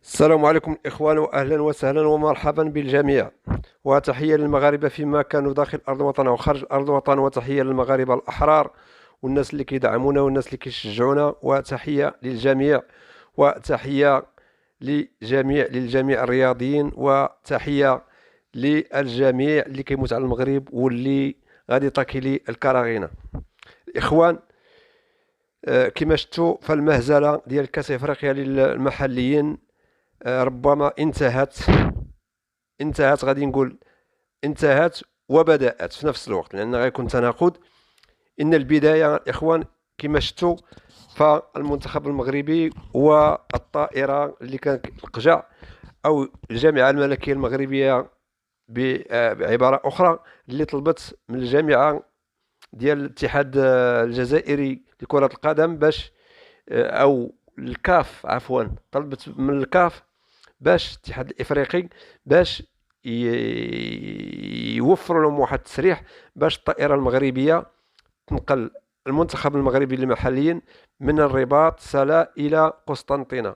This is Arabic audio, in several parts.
السلام عليكم الإخوان، وأهلا وسهلا ومرحبا بالجميع، وتحية للمغاربة فيما كانوا داخل أرض الوطن وخارج أرض الوطن، وتحية للمغاربة الأحرار والناس اللي كيدعمونا والناس اللي كيشجعونا، وتحية للجميع، وتحية للجميع الرياضيين، وتحية للجميع اللي كيموت على المغرب واللي غادي تاكلي الكراغينة. الإخوان، كما شفتوا فالمهزلة ديال كأس إفريقيا للمحليين ربما انتهت غادي نقول انتهت وبدأت في نفس الوقت، لأن غيكون تناقض. إن البداية الإخوان كما شفتوا، فالمنتخب المغربي والطائرة اللي كانت القجع أو الجامعة الملكية المغربية بعبارة أخرى، اللي طلبت من الجامعة ديال الاتحاد الجزائري لكرة القدم باش أو الكاف، عفوا، طلبت من الكاف باش الاتحاد الافريقي باش يوفر لهم واحد التسريح باش الطائره المغربيه تنقل المنتخب المغربي المحليا من الرباط سلا الى قسطنطينه.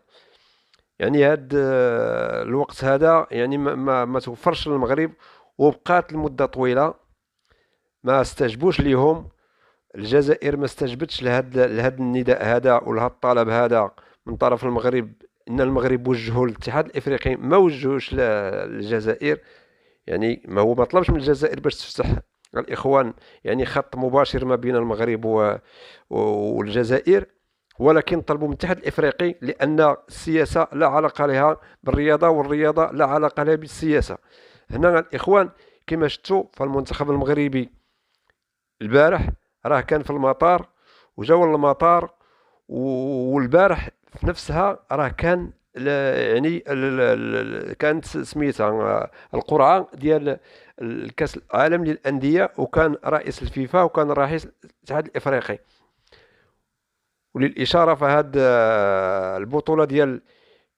يعني هاد الوقت هذا يعني ما توفرش للمغرب، وبقات لمده طويله ما استجبوش ليهم. الجزائر ما استجبتش لهذا النداء هذا ولهذا الطلب هذا من طرف المغرب. ان المغرب وجهوا للاتحاد الافريقي، ما وجهوش للجزائر. يعني ما هو ما طلبش من الجزائر باش تفتح الاخوان يعني خط مباشر ما بين المغرب والجزائر، ولكن طلبوا من الاتحاد الافريقي لان السياسه لا علاقه لها بالرياضه، والرياضه لا علاقه لها بالسياسه. هنا الاخوان كما شفتوا فالمنتخب المغربي البارح راه كان في المطار، وجاو المطار، والبارح في نفسها راه كان يعني كانت سميتها القرعه ديال الكاس العالم للانديه، وكان رئيس الفيفا وكان رئيس الاتحاد الافريقي. وللاشاره فهاد البطوله ديال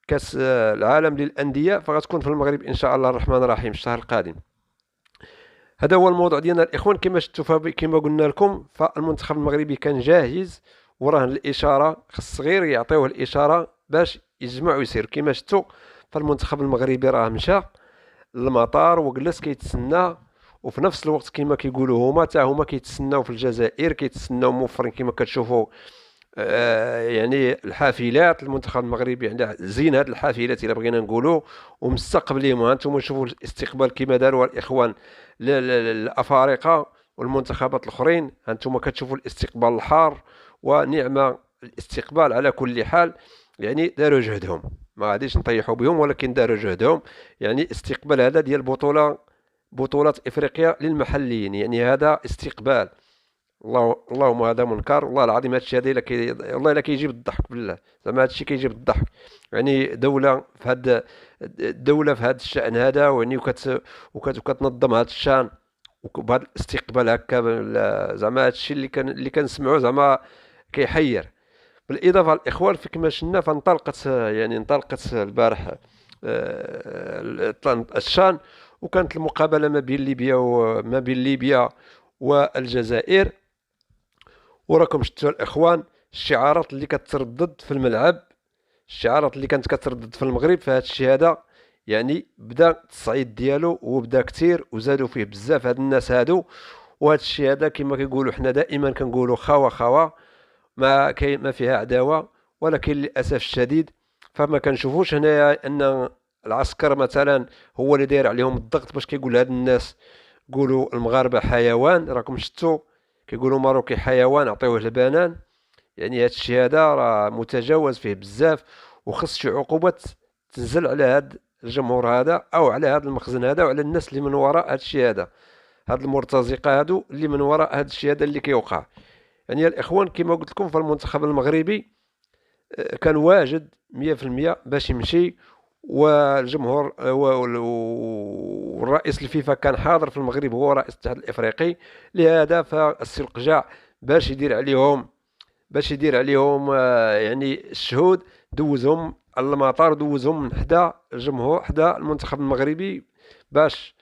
كاس العالم للانديه فغتكون في المغرب ان شاء الله الرحمن الرحيم الشهر القادم. هذا هو الموضوع ديالنا الاخوان. كما شفتوا كما قلنا لكم فالمنتخب المغربي كان جاهز، وراه الاشاره خص غير يعطيوه الاشاره باش يجمع ويسير. كما شفتوا فالمنتخب المغربي راه مشى للمطار وجلس كيتسنى، وفي نفس الوقت كما كيقولوا هما حتى هما كيتسناو في الجزائر، كيتسناو موفرين كما كتشوفوا يعني الحافلات. المنتخب المغربي عنده زين هذه الحافلات الا بغينا نقولوا، ومستقبلين. وانتم شوفوا الاستقبال كما داروا الاخوان الافارقه والمنتخبات الاخرين، انتم كتشوفوا الاستقبال الحار ونعم الاستقبال على كل حال. يعني داروا جهدهم، ما غاديش نطيحوا بهم، ولكن داروا جهدهم. يعني استقبال هذا ديال بطولة افريقيا للمحليين، يعني هذا استقبال. اللهم هذا منكر والله العظيم. هادشي هذا والله الا كيجيب الضحك بالله، زعما هادشي كيجيب الضحك. يعني دولة في هاد الدولة في هاد الشأن هذا، ويعني وكتنظم هاد الشأن وبهذا الاستقبال هكا زعما هادشي اللي كنسمعوا زعما كيحير. بالاضافه الاخوان في كما شفنا فانطلقت يعني انطلقت البارح الشان، وكانت المقابله ما بين ليبيا والجزائر. وراكم شفتوا الاخوان الشعارات اللي كتردد في الملعب، الشعارات اللي كانت كتردد في المغرب في هذا الشيء هذا. يعني بدا التصعيد ديالو وبدا كثير، وزادوا فيه بزاف هاد الناس هادو. وهذا الشيء هذا كما كيقولوا حنا دائما كنقولوا خوا خوا، ما فيها عداوه. ولكن للاسف الشديد فما كنشوفوش هنايا ان العسكر مثلا هو اللي داير عليهم الضغط باش كيقول هاد الناس قولوا المغاربه حيوان. راكم شفتوا كيقولوا ماروكي حيوان عطيوه البنان. يعني هاد الشيء هذا راه متجاوز فيه بزاف، وخص شي عقوبات تنزل على هاد الجمهور هذا او على هاد المخزن هذا وعلى الناس اللي من وراء هاد الشيء هذا، هاد المرتزقه هادو اللي من وراء هاد الشيء هذا اللي كيوقع. يعني الاخوان كما قلت لكم فالمنتخب المغربي كان واجد 100% باش يمشي، والجمهور والرئيس الفيفا كان حاضر في المغرب، هو رئيس الاتحاد الافريقي. لهذا فالسي القجاع باش يدير عليهم يعني الشهود، دوزهم على المطار، دوزهم من حدا الجمهور حدا المنتخب المغربي باش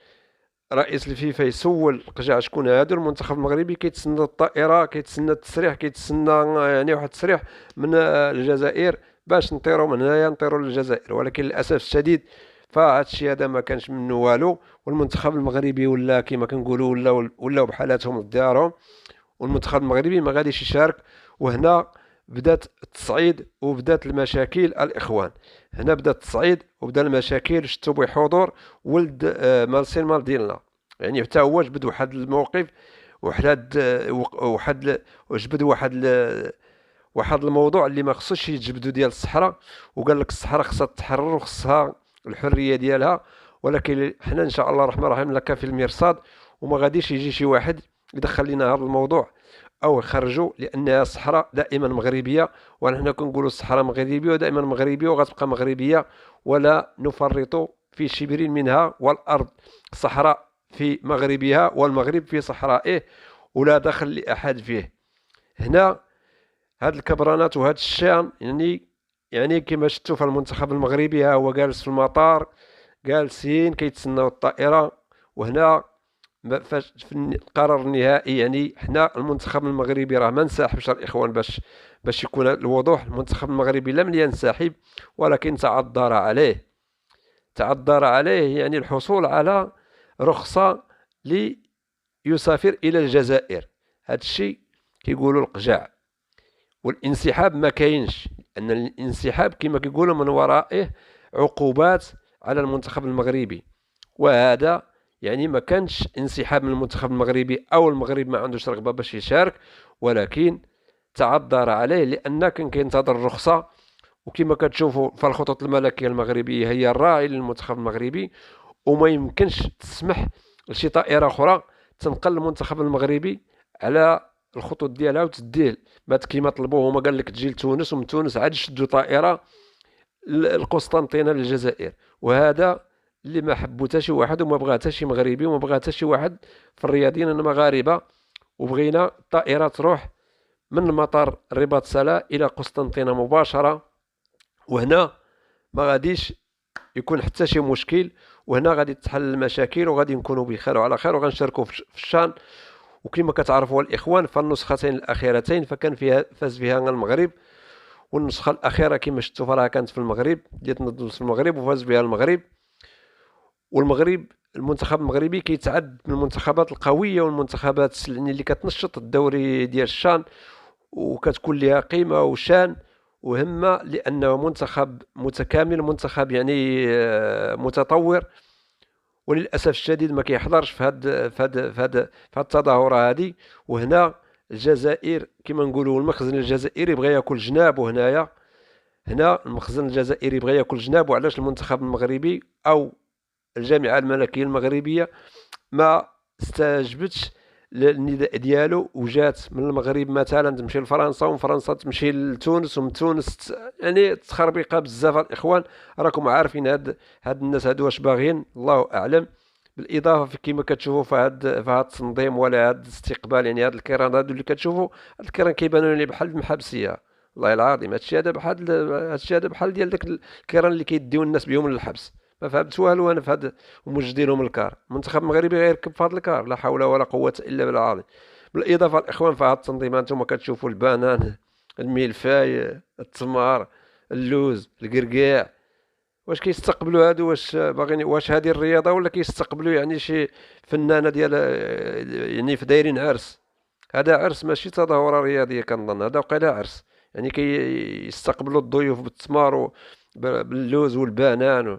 رئيس الفيفا يسول القجاع شكون هادو. المنتخب المغربي كيتسنى الطائره، كيتسنى التسريح، كيتسنى يعني واحد التسريح من الجزائر باش نطيروا من هنايا نطيروا للجزائر. ولكن للاسف الشديد فهاد الشيء هذا ما كانش منه والو، والمنتخب المغربي ولا كما كنقولوا ولاو بحالاتهم لدارهم، والمنتخب المغربي ما غاديش يشارك. وهنا بدات التصعيد وبدات المشاكل الاخوان. هنا بدات التصعيد وبدا المشاكل. شفتوا بحضور ولد مارسيل مال ديالنا، يعني حتى هو جبد واحد الموقف، جبد واحد الموضوع اللي ما خصوش يتجبدوا ديال الصحراء، وقال لك الصحراء خصها تتحرر وخصها الحريه ديالها. ولكن حنا ان شاء الله الرحمن الرحيم لك في المرصاد، وما غاديش يجي شي واحد يدخل لنا هذا الموضوع او يخرجوا، لانها الصحراء دائما مغربيه، ونحن كنقولوا الصحراء مغربيه ودائما مغربيه وغتبقى مغربيه، ولا نفرط في شبر منها. والارض صحراء في مغربها والمغرب في صحرائه، ولا دخل لاحد فيه. هنا هاد الكبرانات وهاد الشان، يعني كما شفتوا في المنتخب المغربي ها هو جالس في المطار، جالسين كيتسناو الطائره. وهنا في القرار النهائي، يعني حنا المنتخب المغربي راه ما انسحبش الاخوان، باش يكون الوضوح. المنتخب المغربي لم ينسحب، ولكن تعذر عليه يعني الحصول على رخصه ليسافر الى الجزائر. هذا الشيء كيقولوا القجاع. والانسحاب ما كاينش، ان الانسحاب كما كيقولوا من ورائه عقوبات على المنتخب المغربي. وهذا يعني ما كانش انسحاب من المنتخب المغربي او المغرب ما عندوش رغبه باش يشارك، ولكن تعذر عليه لان كان كينتظر الرخصه. وكما كتشوفوا فالخطوط الملكيه المغربيه هي الراعي للمنتخب المغربي، وما يمكنش تسمح لشي طائره اخرى تنقل المنتخب المغربي على الخطوط ديالها وتديه كيما طلبوه هما. قال لك تجي لتونس، ومن تونس عاد شدوا طائره القسطنطينه للجزائر. وهذا اللي ما حبو حتى شي واحد، وما بغى حتى شي مغربي، وما بغى حتى شي واحد في الرياضيين مغاربه. وبغينا الطائره تروح من مطار الرباط سلا الى قسطنطينه مباشره. وهنا ما غاديش يكون حتى شي مشكل، وهنا غادي تحل المشاكل، وغادي نكونوا بخير وعلى خير، وغنشاركوا في الشان. وكما كتعرفوا الاخوان، فالنسختين الاخيرتين فكان فاز فيها المغرب، والنسخه الاخيره كما شفتوا فراها كانت في المغرب، ديال تنظم في المغرب وفاز بها المغرب. والمغرب المنتخب المغربي كيتعد من المنتخبات القويه والمنتخبات اللي كتنشط الدوري ديال الشان، وكتكون لها قيمه وشان وهمه، لانه منتخب متكامل، منتخب يعني متطور. وللاسف الشديد ما كيحضرش في هاد التظاهره هذه. وهنا الجزائر كما نقولوا المخزن الجزائري بغى ياكل جنابه. هنا المخزن الجزائري بغى ياكل جنابه. علاش المنتخب المغربي او الجامعه الملكيه المغربيه ما استجبتش للنداء ديالو، وجات من المغرب مثلا تمشي لفرنسا، ومن فرنسا تمشي لتونس، ومن تونس يعني تخربيقه بزاف. الاخوان راكم عارفين هاد الناس هادو واش باغيين، الله اعلم. بالاضافه كما كتشوفوا في هاد التنظيم ولا هاد الاستقبال، يعني هاد الكيران هادو اللي كتشوفوا، هاد الكيران كيبانوا لي بحال المحابسيه. والله العظيم هادشي هذا بحال ديال داك الكيران اللي كيديو الناس بهم للحبس. ما فهمت والو انا في هذا، ومجدينهم الكار. المنتخب المغربي غيركب في هذا الكار، لا حول ولا قوه الا بالله العظيم. بالاضافه الاخوان في هذا التنظيم انتم كتشوفوا البنان، الملفاي، التمر، اللوز، القرقاع. واش كيستقبلوا هادو؟ واش باغيين؟ واش هذه الرياضه؟ ولا كيستقبلوا يعني شي فنانه ديال يعني في دايرين عرس؟ هذا عرس ماشي تظاهره رياضيه كنظن، هذا وقيلا عرس. يعني كيستقبلوا الضيوف بالتمر باللوز والبنان.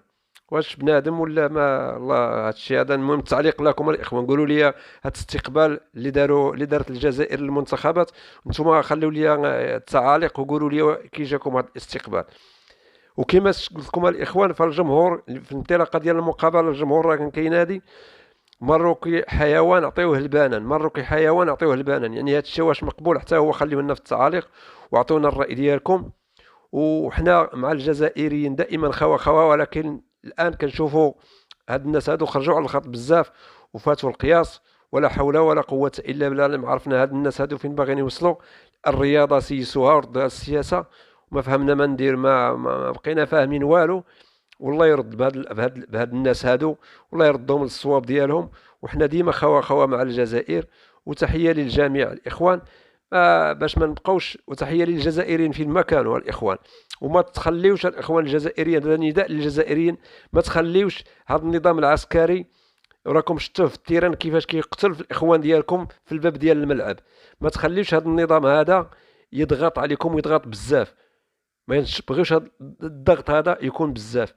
واش بنادم ولا ما؟ الله هادشي هذا. المهم التعليق لكم الاخوان، قولوا لي هاد الاستقبال اللي دارت الجزائر للمنتخبات، نتوما خليو لي التعاليق وقولوا لي كي جاكم هاد الاستقبال. وكما قلت لكم الاخوان، فالجمهور في الانطلاقه ديال المقابله الجمهور راه كان كينادي مروكي حيوان عطيوه البنان، مروكي حيوان عطيوه البنان. يعني هذا الشيء واش مقبول؟ حتى هو خليوه لنا في التعاليق واعطونا الراي ديالكم. وحنا مع الجزائريين دائما خوا، ولكن الان كنشوفوا هاد الناس هادو خرجوا على الخط بزاف وفاتوا القياس. ولا حول ولا قوه الا بالله. لما عرفنا هاد الناس هادو فين باغيين يوصلوا. الرياضه سيسوها وردها السياسه، وما فهمنا ما ندير، ما بقينا فاهمين والو. والله يرد بهاد الناس هادو، والله يردهم للصواب ديالهم. وحنا ديما خوا مع الجزائر. وتحيه للجميع الاخوان. باش ما نبقاوش. وتحية للجزائريين في المكان والإخوان، وما تخليوش الإخوان الجزائريين، هذا نداء للجزائريين، ما تخليوش هذا النظام العسكري. وراكم شفتوه في التيران كيفاش كيقتل في الإخوان ديالكم في الباب ديال الملعب. ما تخليوش هذا النظام هذا يضغط عليكم ويضغط بزاف. ما تبغيوش هذا الضغط هذا يكون بزاف.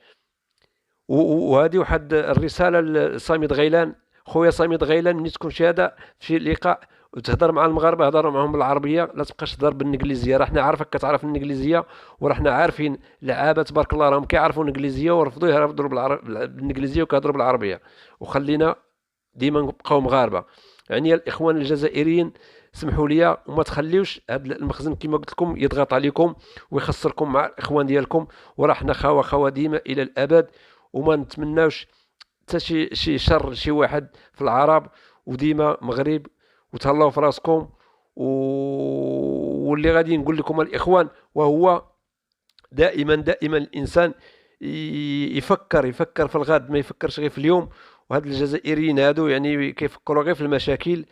وهذه واحد الرسالة لصامد غيلان. خويا صامد غيلان، ملي تكون شهاده في لقاء وتهضر مع المغاربه هضر معهم بالعربيه، لا تبقاش تهضر بالانجليزيه. راه حنا عارفك كتعرف الانجليزيه، وراه حنا عارفين لعابه تبارك الله راهم كيعرفوا الانجليزيه ورفضوا يهضروا بالانجليزيه وكيهضروا بالعربيه. وخلينا ديما نبقاو مغاربه. يعني الاخوان الجزائريين سمحوا لي، وما تخليوش هذا المخزن كما قلت لكم يضغط عليكم ويخسركم مع الاخوان ديالكم. وراه حنا خوا ديما الى الابد، وما نتمناوش حتى شي شر شي واحد في العرب. وديما مغرب، وتهلاو في راسكم. واللي غادي نقول لكم الاخوان، وهو دائما الانسان يفكر في الغد، ما يفكرش غير في اليوم. وهاد الجزائريين هادو يعني كيفكروا غير في المشاكل.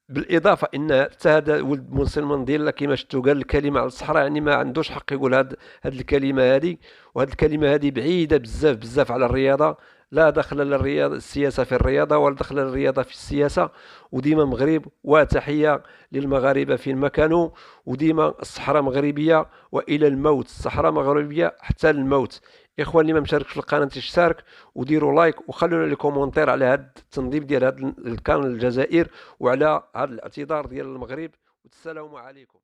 بالاضافه ان حتى هذا ولد منصر منديلا كما شفتوا قال الكلمه على الصحراء، يعني ما عندوش حق يقول هاد الكلمه هذه. وهاد الكلمه هذه بعيده بزاف على الرياضه. لا دخل للرياضه السياسه في الرياضه، ولا دخل للرياضه في السياسه. وديما مغرب، وتحيه للمغاربه فين ما كانوا. وديما الصحراء مغربيه والى الموت، الصحراء مغربيه حتى الموت. اخوان اللي ما مشاركش في القناه يشترك وديروا لايك، وخلونا لي كومونتير على هذا التنظيم ديال هذا الكان الجزائر، وعلى هذا الاعتذار ديال المغرب. والسلام عليكم.